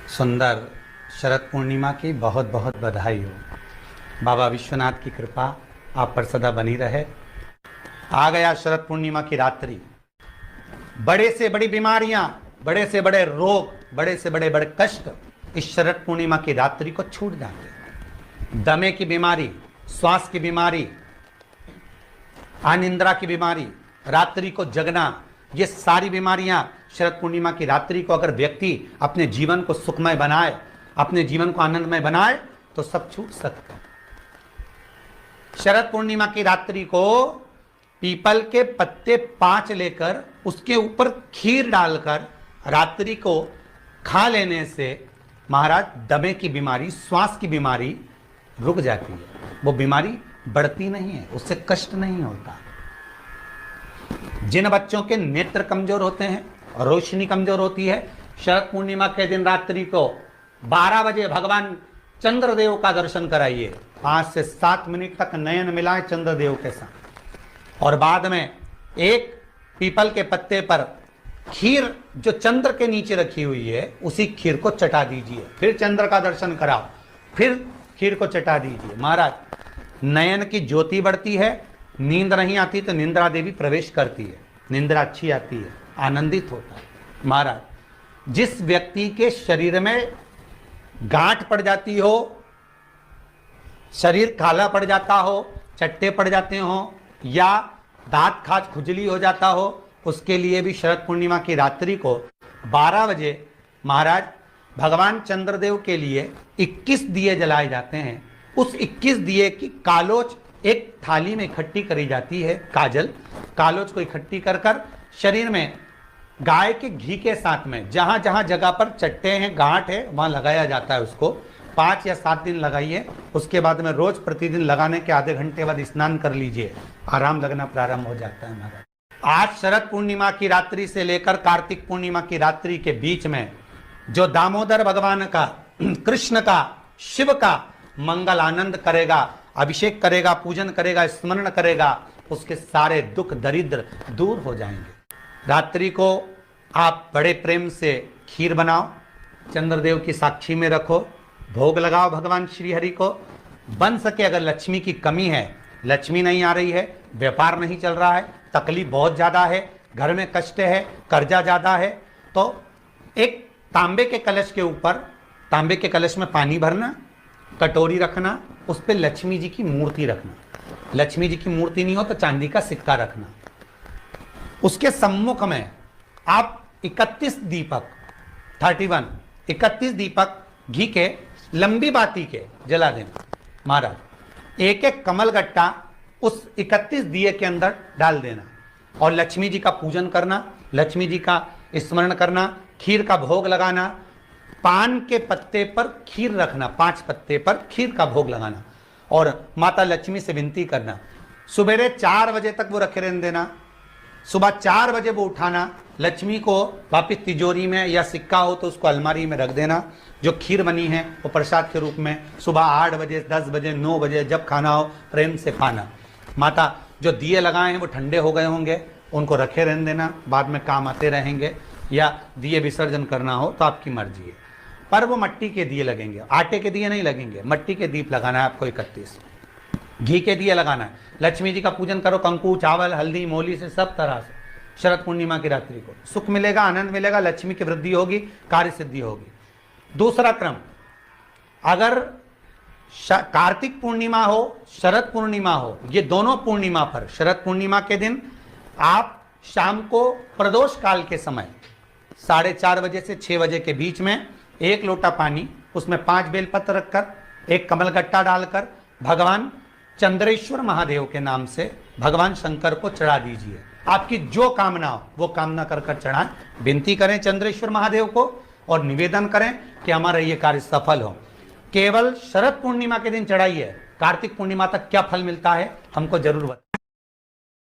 सुंदर शरद पूर्णिमा की बहुत बहुत बधाई हो। बाबा विश्वनाथ की कृपा आप पर सदा बनी रहे। आ गया शरद पूर्णिमा की रात्रि। बड़े से बड़ी बीमारियां, बड़े से बड़े रोग, बड़े से बड़े बड़े कष्ट इस शरद पूर्णिमा की रात्रि को छूट जाते हैं। दमे की बीमारी, श्वास की बीमारी, अनिद्रा की बीमारी, रात्रि को जगना, ये सारी बीमारियां शरद पूर्णिमा की रात्रि को अगर व्यक्ति अपने जीवन को सुखमय बनाए, अपने जीवन को आनंदमय बनाए तो सब छूट सकता है। शरद पूर्णिमा की रात्रि को पीपल के पत्ते 5 लेकर उसके ऊपर खीर डालकर रात्रि को खा लेने से महाराज दमे की बीमारी, श्वास की बीमारी रुक जाती है। वो बीमारी बढ़ती नहीं है, उससे कष्ट नहीं होता। जिन बच्चों के नेत्र कमजोर होते हैं, रोशनी कमजोर होती है, शरद पूर्णिमा के दिन रात्रि को 12 बजे भगवान चंद्रदेव का दर्शन कराइए। 5 से 7 मिनट तक नयन मिलाएं चंद्रदेव के साथ और बाद में एक पीपल के पत्ते पर खीर जो चंद्र के नीचे रखी हुई है उसी खीर को चटा दीजिए। फिर चंद्र का दर्शन कराओ, फिर खीर को चटा दीजिए। महाराज नयन की ज्योति बढ़ती है, नींद नहीं आती तो निंद्रा देवी प्रवेश करती है, निंद्रा अच्छी आती है, आनंदित होता है। महाराज जिस व्यक्ति के शरीर में गांठ पड़ जाती हो, शरीर काला पड़ जाता हो, चट्टे पड़ जाते हो या दांत खाज खुजली हो जाता हो, उसके लिए भी शरद पूर्णिमा की रात्रि को 12 बजे महाराज भगवान चंद्रदेव के लिए 21 दिए जलाए जाते हैं। उस 21 दिए की कालोच एक थाली में इकट्ठी करी जाती है। कालोच को इकट्ठी कर कर शरीर में गाय के घी के साथ में जहां जहां जगह पर चट्टे हैं, गांठ है, वहां लगाया जाता है। उसको 5 या 7 दिन लगाइए। उसके बाद में रोज प्रतिदिन लगाने के आधे घंटे बाद स्नान कर लीजिए, आराम लगना प्रारंभ हो जाता है। महाराज आज शरद पूर्णिमा की रात्रि से लेकर कार्तिक पूर्णिमा की रात्रि के बीच में जो दामोदर भगवान का, कृष्ण का, शिव का मंगल आनंद करेगा, अभिषेक करेगा, पूजन करेगा, स्मरण करेगा, उसके सारे दुख दरिद्र दूर हो जाएंगे। रात्रि को आप बड़े प्रेम से खीर बनाओ, चंद्रदेव की साक्षी में रखो, भोग लगाओ भगवान श्री हरि को। बन सके अगर लक्ष्मी की कमी है, लक्ष्मी नहीं आ रही है, व्यापार नहीं चल रहा है, तकलीफ बहुत ज्यादा है, घर में कष्ट है, कर्जा ज्यादा है, तो एक तांबे के कलश के ऊपर, तांबे के कलश में पानी भरना, कटोरी रखना, उस पर लक्ष्मी जी की मूर्ति रखना। लक्ष्मी जी की मूर्ति नहीं हो तो चांदी का सिक्का रखना। उसके सम्मुख में आप 31 दीपक घी के लंबी बाती के जला देना। महाराज एक एक कमल गट्टा उस 31 दिए के अंदर डाल देना और लक्ष्मी जी का पूजन करना, लक्ष्मी जी का स्मरण करना, खीर का भोग लगाना, पान के पत्ते पर खीर रखना, 5 पत्ते पर खीर का भोग लगाना और माता लक्ष्मी से विनती करना। सुबेरे 4 बजे तक वो रखे रहने देना, सुबह 4 बजे वो उठाना, लक्ष्मी को वापिस तिजोरी में या सिक्का हो तो उसको अलमारी में रख देना। जो खीर बनी है वो प्रसाद के रूप में सुबह 8 बजे, 10 बजे, 9 बजे जब खाना हो प्रेम से खाना। माता जो दिए लगाए हैं वो ठंडे हो गए होंगे, उनको रखे रहने देना, बाद में काम आते रहेंगे, या दिए विसर्जन करना हो तो आपकी मर्जी है। पर वो मिट्टी के दिए लगेंगे, आटे के दिए नहीं लगेंगे, मिट्टी के दीप लगाना है आपको। 31 घी के दिए लगाना है। लक्ष्मी जी का पूजन करो, कंकु, चावल, हल्दी, मोली से, सब तरह से। शरद पूर्णिमा की रात्रि को सुख मिलेगा, आनंद मिलेगा, लक्ष्मी की वृद्धि होगी, कार्य सिद्धि होगी। दूसरा क्रम, अगर कार्तिक पूर्णिमा हो, शरद पूर्णिमा हो, ये दोनों पूर्णिमा पर शरद पूर्णिमा के दिन आप शाम को प्रदोष काल के समय 4:30 बजे से 6 बजे के बीच में 1 लोटा पानी, उसमें 5 बेलपत्र रखकर, एक कमल गट्टा डालकर भगवान चंद्रेश्वर महादेव के नाम से भगवान शंकर को चढ़ा दीजिए। आपकी जो कामना हो वो कामना कर कर चढ़ाएं, विनती करें चंद्रेश्वर महादेव को और निवेदन करें कि हमारा ये कार्य सफल हो। केवल शरद पूर्णिमा के दिन चढ़ाइए, कार्तिक पूर्णिमा तक क्या फल मिलता है हमको जरूर बताइए।